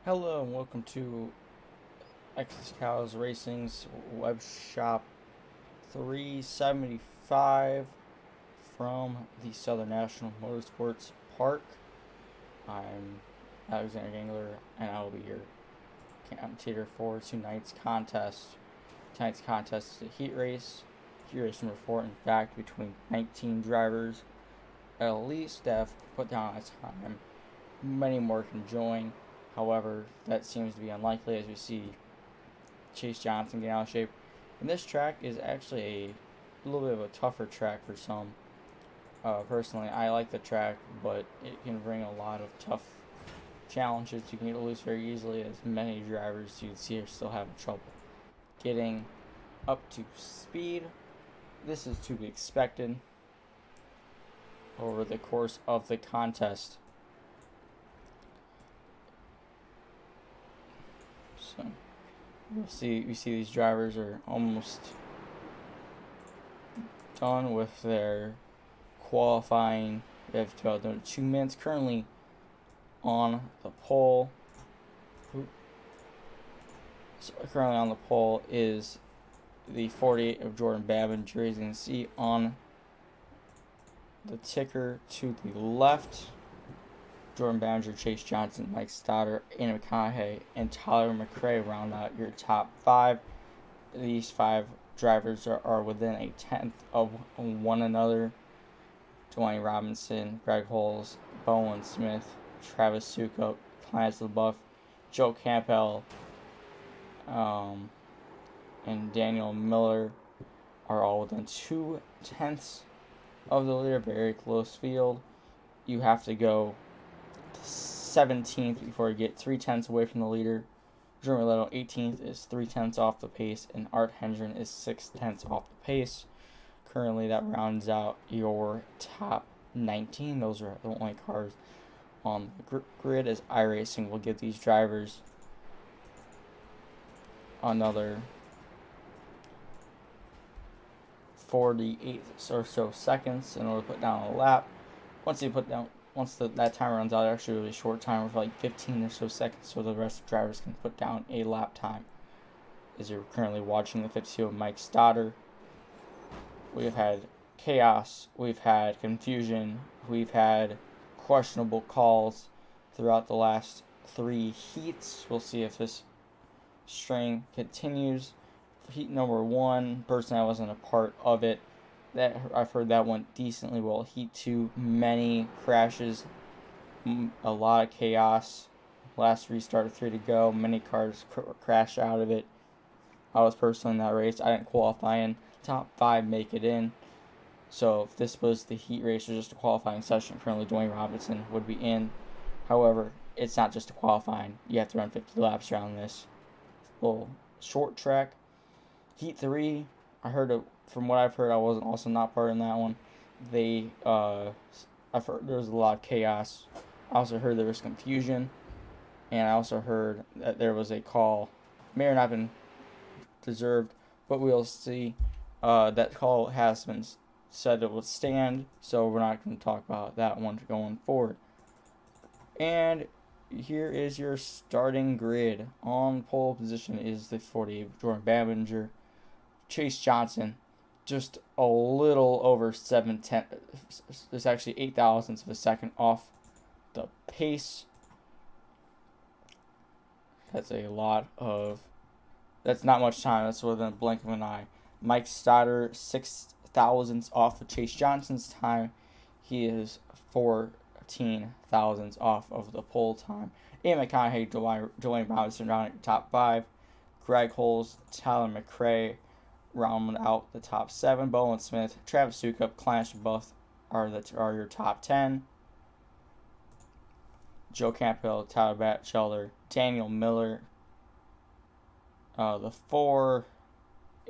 Hello and welcome to Xcal's Racing's Web Shop 375 from the Southern National Motorsports Park. I'm Alexander Gangler and I will be your commentator for tonight's contest. Tonight's contest is a heat race. Heat race number 4, in fact, between 19 drivers at least that have put down a time. Many more can join. However, that seems to be unlikely as we see Chase Johnson get out of shape. And this track is actually a little bit of a tougher track for some. Personally, I like the track, but it can bring a lot of tough challenges. You can get loose very easily, as many drivers you see are still having trouble getting up to speed. This is to be expected over the course of the contest. So we see these drivers are almost done with their qualifying. They have about 2 minutes currently on the pole. So currently on the pole is the 48 of Jordan Babinger. As you can see on the ticker to the left, Jordan Babinger, Chase Johnson, Mike Stoddard, Ian McConaughey, and Tyler McRae round out your top 5. These 5 drivers are within a tenth of one another. Dwayne Robinson, Greg Holes, Bowen Smith, Travis Sukup, Clarence LeBuff, Joe Campbell, and Daniel Miller are all within 2 tenths of the leader. Very close field. You have to go 17th before you get 3 tenths away from the leader. Jeremy Leto 18th is 3 tenths off the pace, and Art Hendren is 6 tenths off the pace. Currently, that rounds out your top 19. Those are the only cars on the grid, as iRacing will give these drivers another 48 or so seconds in order to put down a lap. Once that timer runs out, actually a really short timer for like 15 or so seconds, so the rest of the drivers can put down a lap time. As you're currently watching the 52 of Mike Stoddard, we have had chaos, we've had confusion, we've had questionable calls throughout the last 3 heats. We'll see if this string continues. Heat number 1, personally, I wasn't a part of it. I've heard that went decently well. Heat 2, many crashes, a lot of chaos. Last restart, 3 to go. Many cars crashed out of it. I was personally in that race. I didn't qualify in. Top 5 make it in. So if this was the heat race or just a qualifying session, currently Dwayne Robinson would be in. However, it's not just a qualifying. You have to run 50 laps around this little short track. Heat 3, from what I've heard, I wasn't also not part in that one. I've heard there was a lot of chaos. I also heard there was confusion, and I also heard that there was a call, may or not been deserved, but we'll see. That call has been said it would stand, so we're not going to talk about that one going forward. And here is your starting grid. On pole position is the 48 Jordan Babinger. Chase Johnson, just a little over 7 tenths. There's actually 8 thousandths of a second off the pace. That's not much time. That's within a blink of an eye. Mike Stoddard, 6 thousandths off of Chase Johnson's time. He is 14 thousandths off of the pole time. Ian McConaughey, Dwayne Robinson rounding top 5. Greg Holes, Tyler McRae round out the top 7. Bowen Smith, Travis Sukup, Clarence LeBuff are your top 10. Joe Campbell, Tyler Batchelder, Daniel Miller, the 4,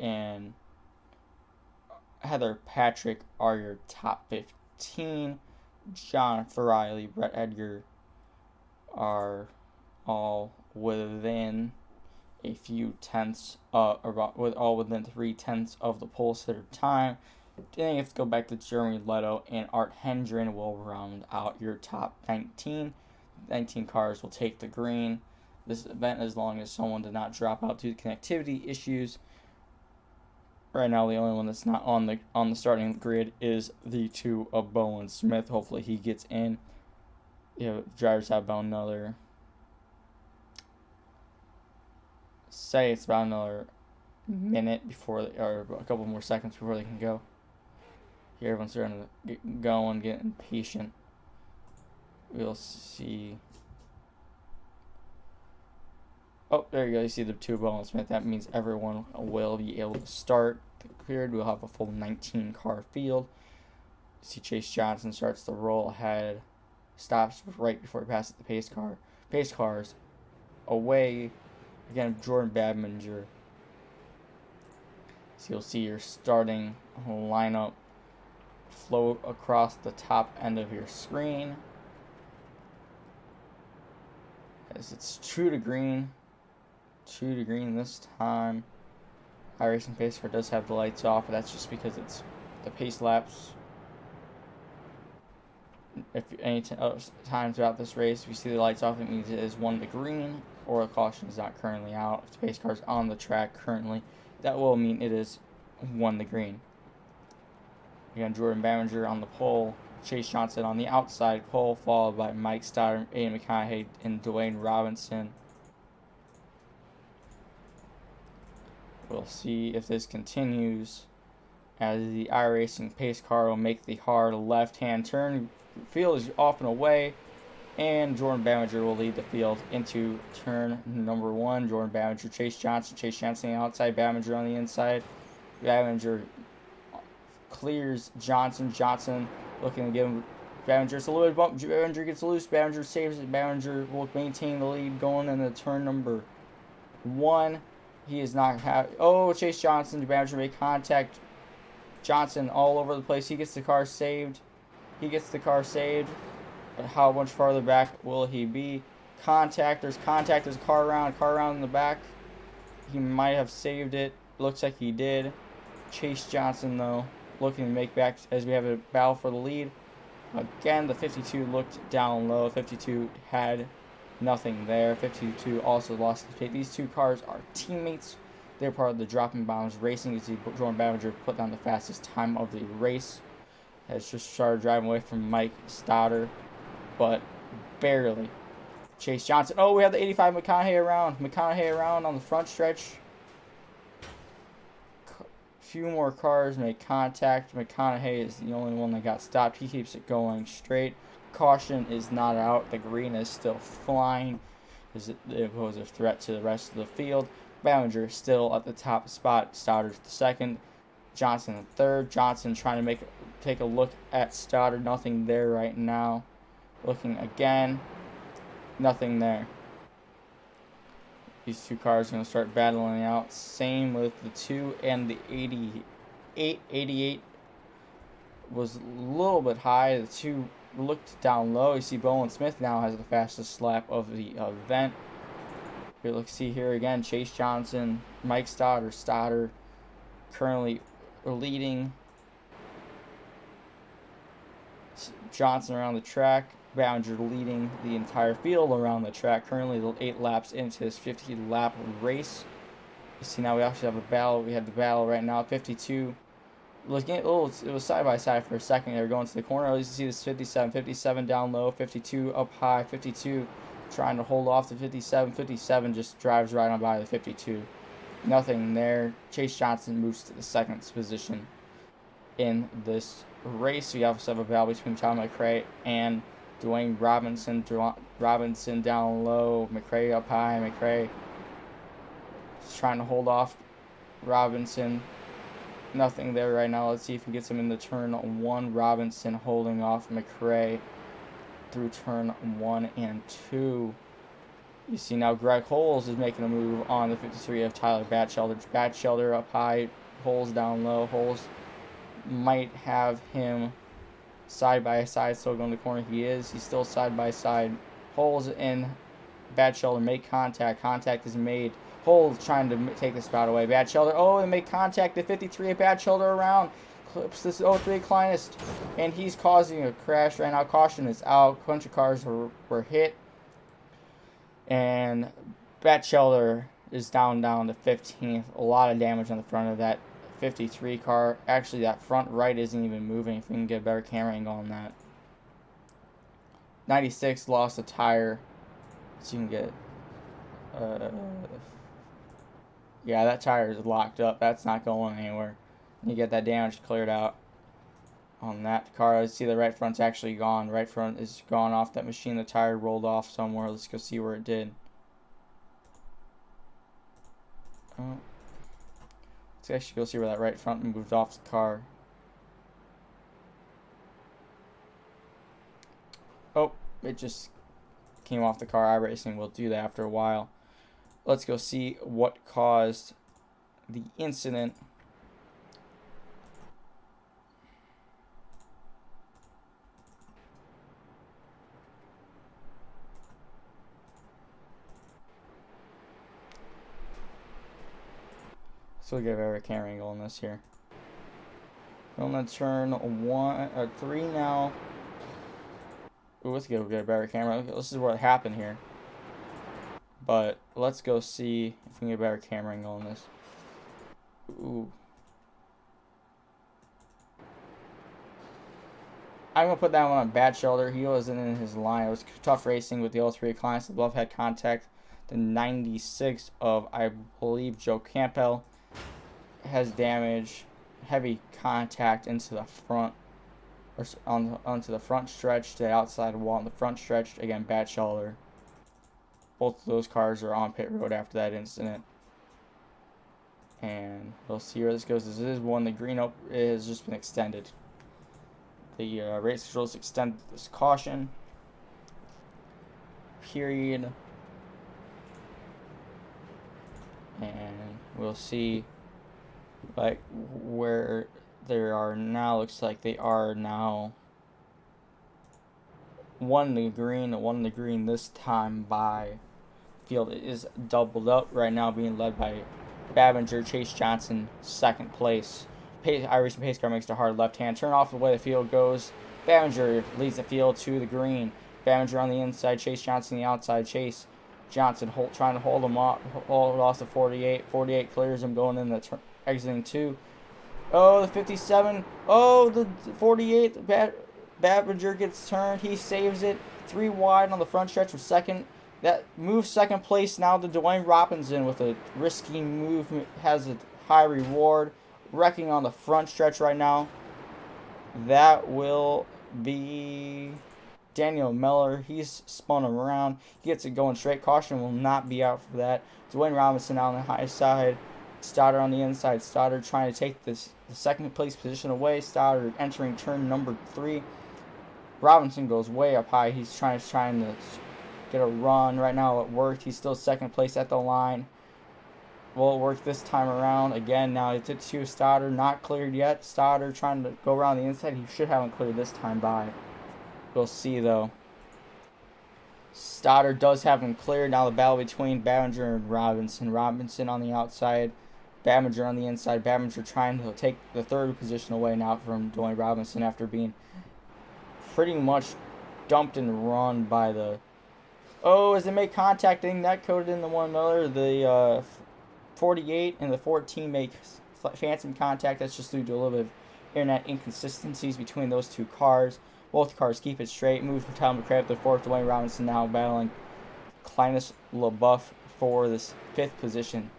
and Heather Patrick are your top 15. John Ferrilli, Brett Edgar are all within a few tenths, all within 3 tenths of the pole sitter time. Then you have to go back to Jeremy Leto, and Art Hendren will round out your top 19. 19 cars will take the green. this event as long as someone did not drop out due to connectivity issues. Right now, the only one that's not on the starting grid is the 2 of Bowen Smith. Hopefully, he gets in. Drivers have about another. Say it's about another minute before, or a couple more seconds before they can go. Here, everyone's starting to get going, get impatient. We'll see. Oh, there you go. You see the 2 Bowen Smith. That means everyone will be able to start the period. We'll have a full 19-car field. You see Chase Johnson starts to roll ahead, stops right before he passes the pace car. Pace cars away. Again, Jordan Badminger. So you'll see your starting lineup float across the top end of your screen. As it's true to green. 2 to green this time. iRacing pace car does have the lights off, but that's just because it's the pace laps. If any time throughout this race, if you see the lights off, it means it is 1 to green, or a caution is not currently out. If the pace car is on the track currently, that will mean it is 1 to green. Again, Jordan Badminger on the pole, Chase Johnson on the outside pole, followed by Mike Stoddard, Aiden McConaughey, and Dwayne Robinson. We'll see if this continues as the iRacing pace car will make the hard left-hand turn. Field is off and away, and Jordan Badminger will lead the field into turn number 1. Jordan Badminger, Chase Johnson on the outside, Badminger on the inside. Badminger clears Johnson. Johnson looking to give him Badminger. It's a little bit bump. Badminger gets loose. Badminger saves it. Badminger will maintain the lead going into turn number 1. He is not Chase Johnson. Badminger made contact. Johnson all over the place. He gets the car saved. But how much farther back will he be? Contact. There's a car around in the back. He might have saved it. Looks like he did. Chase Johnson, though, looking to make back as we have a battle for the lead. Again, the 52 looked down low. 52 had nothing there. 52 also lost his pace. These 2 cars are teammates. They're part of the Dropping Bombs Racing. You see Jordan Badminger put down the fastest time of the race. Has just started driving away from Mike Stoddard, but barely. Chase Johnson. We have the 85 McConaughey around on the front stretch. Few more cars make contact. McConaughey is the only one that got stopped. He keeps it going straight. Caution is not out. The green is still flying. It poses a threat to the rest of the field. Badminger still at the top spot. Stoddard second. Johnson third. Johnson trying to take a look at Stoddard. Nothing there right now. Looking again. Nothing there. These 2 cars are going to start battling out. Same with the 2 and the 88. 88 was a little bit high. The 2 looked down low. You see Bowen Smith now has the fastest lap of the event. Here, let's see here again. Chase Johnson, Mike Stoddard currently leading. Johnson around the track. Badminger leading the entire field around the track. Currently 8 laps into this 50-lap race. You see now we actually have a battle. We have the battle right now. 52. It was side by side for a second. They were going to the corner. At least you see this 57. 57 down low. 52 up high. 52 trying to hold off the 57. 57 just drives right on by the 52. Nothing there. Chase Johnson moves to the 2nd position in this race. We also have a battle between Tom McRae and Dwayne Robinson. Robinson down low. McRae up high. McRae is trying to hold off Robinson. Nothing there right now. Let's see if he gets him in the turn 1. Robinson holding off McRae through turn 1 and 2. You see now Greg Holes is making a move on the 53 of Tyler Batchelder. Batchelder up high. Holes down low. Holes might have him side by side, still going to the corner. He's still side by side. Holes and Batchelder make contact. Contact is made. Holes trying to take the spot away. Batchelder, they make contact. The 53 of Batchelder around. Clips this 03 Kleinist, and he's causing a crash right now. Caution is out. A bunch of cars were hit. And Batchelder is down to 15th. A lot of damage on the front of that 53 car. Actually, that front right isn't even moving. If we can get a better camera angle on that. 96 lost a tire. So you can get... yeah, that tire is locked up. That's not going anywhere. You get that damage cleared out on that car. I see the right front's actually gone. Right front is gone off that machine. The tire rolled off somewhere. Let's go see where it did. Oh. Let's actually go see where that right front moved off the car. Oh, it just came off the car. iRacing will do that after a while. Let's go see what caused the incident. So we'll get a better camera angle on this here. I'm gonna turn 1 or 3 now. Ooh, let's go get a better camera. This is what happened here. But let's go see if we can get a better camera angle on this. Ooh. I'm going to put that one on Batchelder. He wasn't in his line. It was tough racing with the 03 clients. The glove had contact. The 96 of, I believe, Joe Campbell has damage. Heavy contact into the front. Or onto the front stretch to the outside wall. On the front stretch, again, Batchelder. Both of those cars are on pit road after that incident. And we'll see where this goes. This is one. The green has just been extended. The race controls extended this caution period. And we'll see like where they are now. Looks like they are now one in the green this time by field. It is doubled up right now, being led by Babinger. Chase Johnson, second place. Irish pace car makes the hard left-hand turn off the way the field goes. Babinger leads the field to the green. Babinger on the inside, Chase Johnson on the outside. Chase Johnson trying to hold him off, hold off the 48. 48 clears him going in the exiting 2. Oh, the 57. Oh, the 48. Babinger gets turned. He saves it. 3 wide on the front stretch for second. That moves second place now to Dwayne Robinson with a risky move. Has a high reward. Wrecking on the front stretch right now. That will be Daniel Miller. He's spun him around. He gets it going straight. Caution will not be out for that. Dwayne Robinson on the high side. Stoddard on the inside. Stoddard trying to take the second place position away. Stoddard entering turn number 3. Robinson goes way up high. He's trying to get a run. Right now it worked. He's still second place at the line. Will it work this time around? Again, now it's to Stoddard. Not cleared yet. Stoddard trying to go around the inside. He should have him cleared this time by. We'll see, though. Stoddard does have him cleared. Now the battle between Babinger and Robinson. Robinson on the outside. Babinger on the inside. Babinger trying to take the third position away now from Dwayne Robinson after being pretty much dumped and run by the... Oh, as they make contact, I think that coded in the 1 Miller. The 48 and the 14 make phantom contact. That's just due to a little bit of internet inconsistencies between those two cars. Both cars keep it straight. Move from Tom McCray up to 4th. Dwayne Robinson now battling Clinus LaBeouf for this 5th position.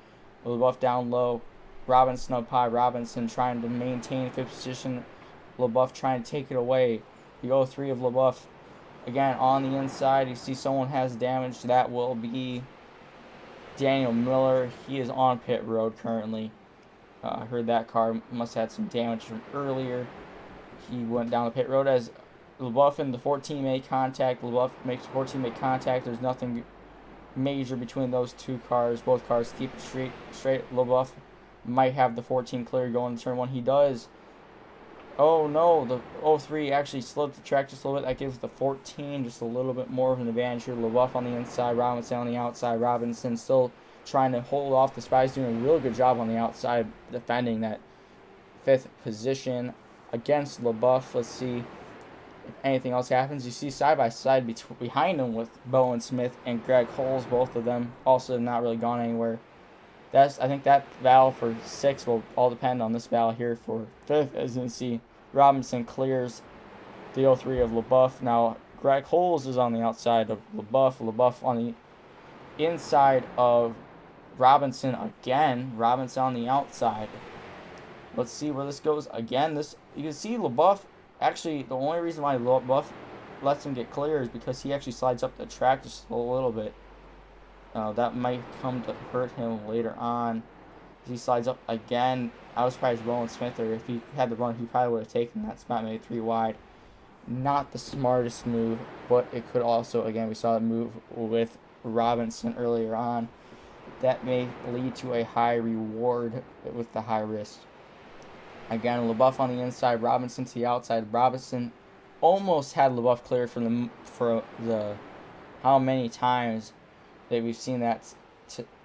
LaBeouf down low. Robinson up high. Robinson trying to maintain 5th position. LaBeouf trying to take it away. The 03 of LaBeouf again on the inside. You see someone has damage. That will be Daniel Miller. He is on pit road currently. I heard that car must have had some damage from earlier. He went down the pit road as LaBeouf and the 14 make contact. LaBeouf makes the 14 make contact. There's nothing major between those two cars. Both cars keep it straight. LaBeouf might have the 14 clear going to turn 1. He does. Oh no, the 03 actually slowed the track just a little bit. That gives the 14 just a little bit more of an advantage here. LaBeouf on the inside, Robinson on the outside. Robinson still trying to hold off the Spies, doing a real good job on the outside, defending that 5th position against LaBeouf. Let's see if anything else happens, you see side by side behind him with Bowen Smith and Greg Holes. Both of them also not really gone anywhere. I think that battle for 6th will all depend on this battle here for 5th. As you can see, Robinson clears the 03 of LaBeouf. Now Greg Holes is on the outside of LaBeouf. LaBeouf on the inside of Robinson again. Robinson on the outside. Let's see where this goes again. You can see LaBeouf. Actually, the only reason why LaBeouf lets him get clear is because he actually slides up the track just a little bit. That might come to hurt him later on. He slides up again. I was surprised Bowen Smith, or if he had the run, he probably would have taken that spot, made 3 wide. Not the smartest move, but it could also, again, we saw a move with Robinson earlier on. That may lead to a high reward with the high risk. Again, LaBeouf on the inside, Robinson to the outside. Robinson almost had LaBeouf cleared for the how many times that we've seen that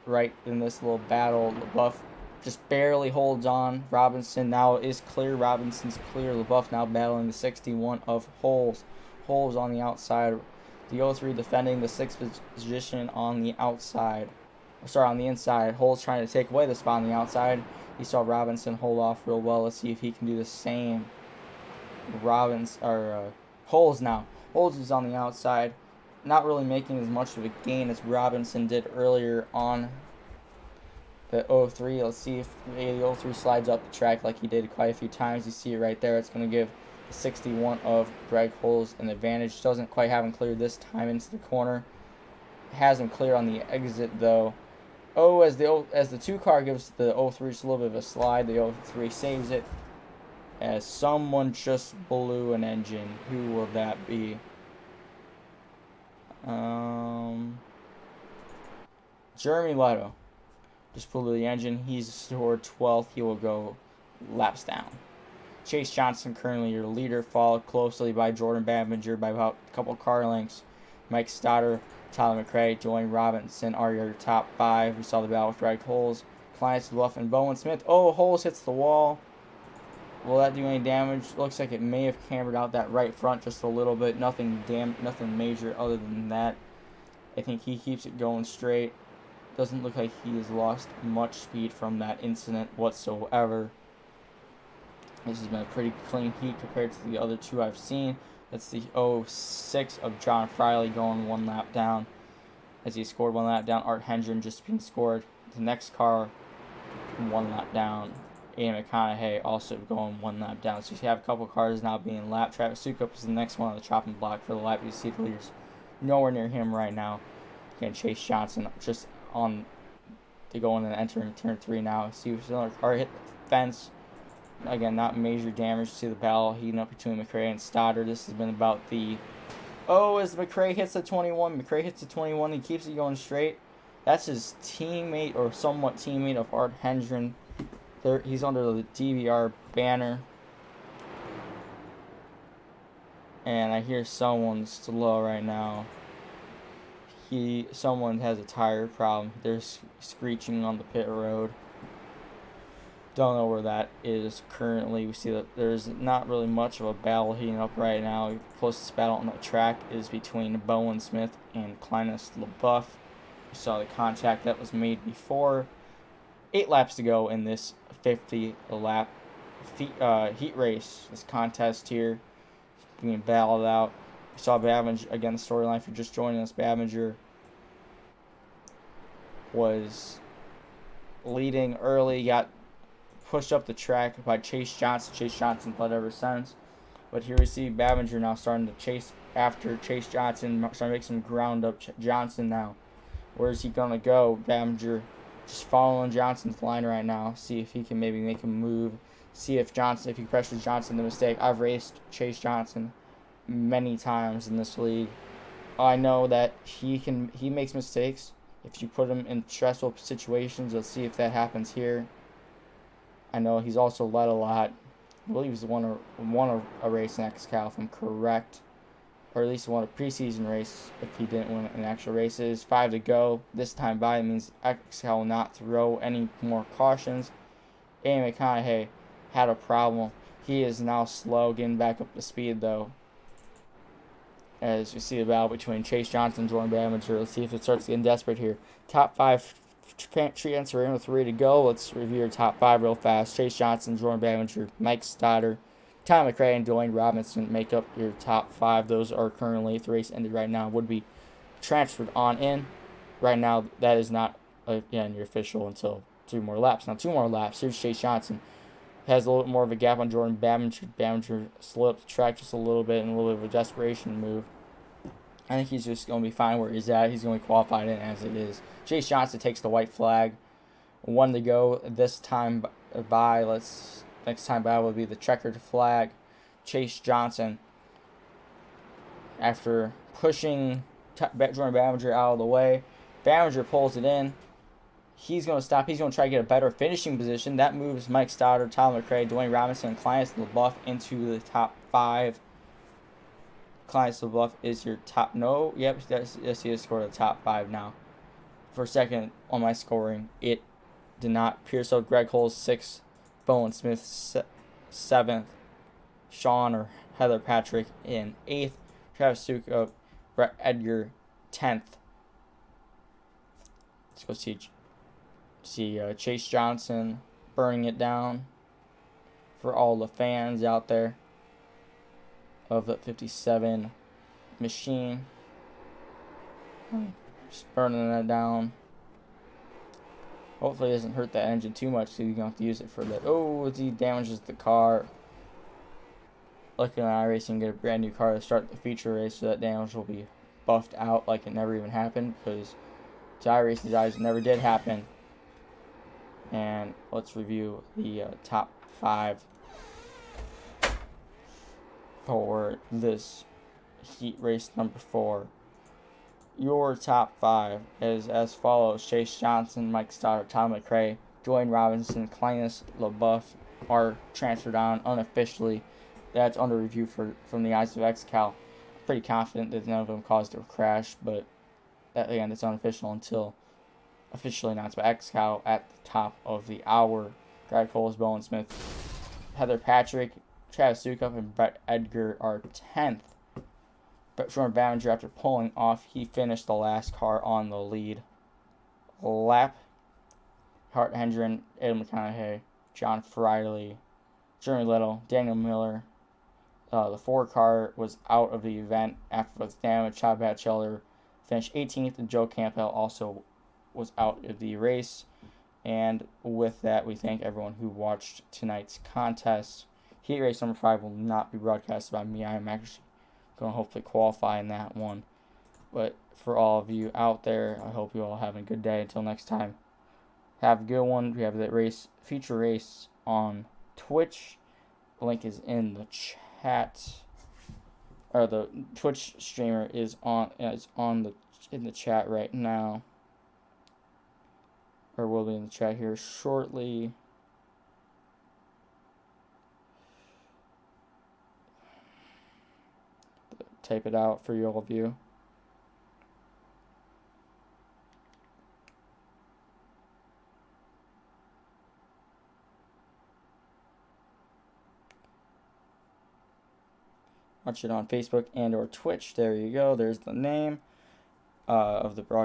right in this little battle. LaBeouf just barely holds on. Robinson now is clear. Robinson's clear. LaBeouf now battling the 61 of Holes. Holes on the outside. The 03 defending the 6th position on the outside. Sorry, on the inside. Holes trying to take away the spot on the outside. He saw Robinson hold off real well. Let's see if he can do the same. Holes now. Holes is on the outside. Not really making as much of a gain as Robinson did earlier on the 03. Let's see if the 03 slides up the track like he did quite a few times. You see it right there. It's going to give the 61 of Greg Holes an advantage. Doesn't quite have him cleared this time into the corner. Has him clear on the exit though. As the 2 car gives the 03 just a little bit of a slide, the 03 saves it. As someone just blew an engine. Who will that be? Jeremy Leto just blew the engine. He's scored 12th. He will go laps down. Chase Johnson currently your leader, followed closely by Jordan Babinger by about a couple car lengths. Mike Stoddard, Tyler McRae, Joey Robinson are your top 5. We saw the battle with Greg Holes, Clarence Bluff, and Bowen Smith. Oh, Holes hits the wall. Will that do any damage? Looks like it may have cambered out that right front just a little bit. Nothing major other than that. I think he keeps it going straight. Doesn't look like he has lost much speed from that incident whatsoever. This has been a pretty clean heat compared to the other 2 I've seen. That's the 06 of John Friley going 1 lap down. As he scored 1 lap down, Art Hendren just being scored. The next car 1 lap down. Ian McConaughey also going 1 lap down. So you have a couple cars now being lapped. Travis Sukup is the next one on the chopping block for the lap. You see the leaders nowhere near him right now. Again, Chase Johnson just on to go in and entering turn 3 now. See if another car hit the fence. Again, not major damage to the battle heating up between McRae and Stoddard. This has been about the... as McRae hits the 21. McRae hits the 21. He keeps it going straight. That's his teammate, or somewhat teammate, of Art Hendren. He's under the DVR banner. And I hear someone slow right now. Someone has a tire problem. They're screeching on the pit road. Don't know where that is currently. We see that there's not really much of a battle heating up right now. The closest battle on the track is between Bowen Smith and Clarence LaBeouf. We saw the contact that was made before. 8 laps to go in this 50-lap heat race. This contest here being battled out. We saw Babinger, again, the storyline, if you're just joining us, Babinger was leading early, got pushed up the track by Chase Johnson. Chase Johnson led ever since. But here we see Babinger now starting to chase after Chase Johnson, starting to make some ground up Johnson now. Where is he going to go? Babinger just following Johnson's line right now. See if he can maybe make a move. See if he pressures Johnson to mistake. I've raced Chase Johnson many times in this league. I know that he makes mistakes. If you put him in stressful situations, let's see if that happens here. I know he's also led a lot. I believe he's won a race in Xcal, if I'm correct. Or at least won a preseason race if he didn't win an actual races. 5 to go. This time by means Xcal will not throw any more cautions. Ian McConaughey had a problem. He is now slow, getting back up to speed though. as we see a battle between Chase Johnson and Jordan Bamager. Let's see if it starts getting desperate here. Top 5 transfer in with 3 to go. Let's review your top 5 real fast. Chase Johnson, Jordan Bamager, Mike Stoddard, Tom McRae, and Dwayne Robinson make up your top 5. Those are currently, if the race ended right now, would be transferred on in. Right now, that is not, again, your official until 2 more laps. Now, 2 more laps. Here's Chase Johnson. Has a little bit more of a gap on Jordan Bamager. Bamager slowed up the track just a little bit and a little bit of a desperation move. I think he's just going to be fine where he's at. He's going to be qualified in as it is. Chase Johnson takes the white flag. 1 to go. This time by, next time by will be the checkered flag. Chase Johnson, after pushing Jordan Bamager out of the way, Bamager pulls it in. He's going to stop. He's going to try to get a better finishing position. That moves Mike Stoddard, Tyler McRae, Dwayne Robinson, and Clarence LeBuff into the top 5. Clarence LeBuff is your top. No, yep, yes, he has scored the top 5 now. For a second on my scoring, it did not. Pearso, Greg Holes 6th, Bowen Smith 7th, Sean or Heather Patrick in 8th, Travis Sukup, Brett Edgar 10th. Let's go see Chase Johnson burning it down for all the fans out there of the 57 machine. Just burning that down. Hopefully it doesn't hurt that engine too much so you don't have to use it for the... Oh, he damages the car. Luckily on iRacing, get a brand new car to start the feature race, so that damage will be buffed out like it never even happened, because to iRacing's eyes it never did happen. And let's review the top 5 for this heat race number 4. Your top 5 is as follows: Chase Johnson, Mike Stoddard, Tom McRae, Dwayne Robinson, Clarence LeBuff are transferred on unofficially. That's under review from the eyes of Xcal. Pretty confident that none of them caused a crash, but that, again, it's unofficial until officially announced by Xcal at the top of the hour. Greg Holes, Bowen Smith, Heather Patrick, Travis Sukup, and Brett Edgar are 10th. But Jordan Bamager, after pulling off, he finished the last car on the lead lap. Hart Hendren, Adam McConaughey, John Friday, Jeremy Little, Daniel Miller. The 4 car was out of the event after the damage. Chad Batchelder finished 18th, and Joe Campbell also was out of the race. And with that, we thank everyone who watched tonight's contest. Heat race number 5 will not be broadcasted by me. I am actually going to hopefully qualify in that one. But for all of you out there, I hope you all have a good day. Until next time, have a good one. We have the feature race on Twitch. The link is in the chat, or the Twitch streamer is in the chat right now, or will be in the chat here shortly. Type it out for all of you. Watch it on Facebook and or Twitch. There you go. There's the name of the broadcast.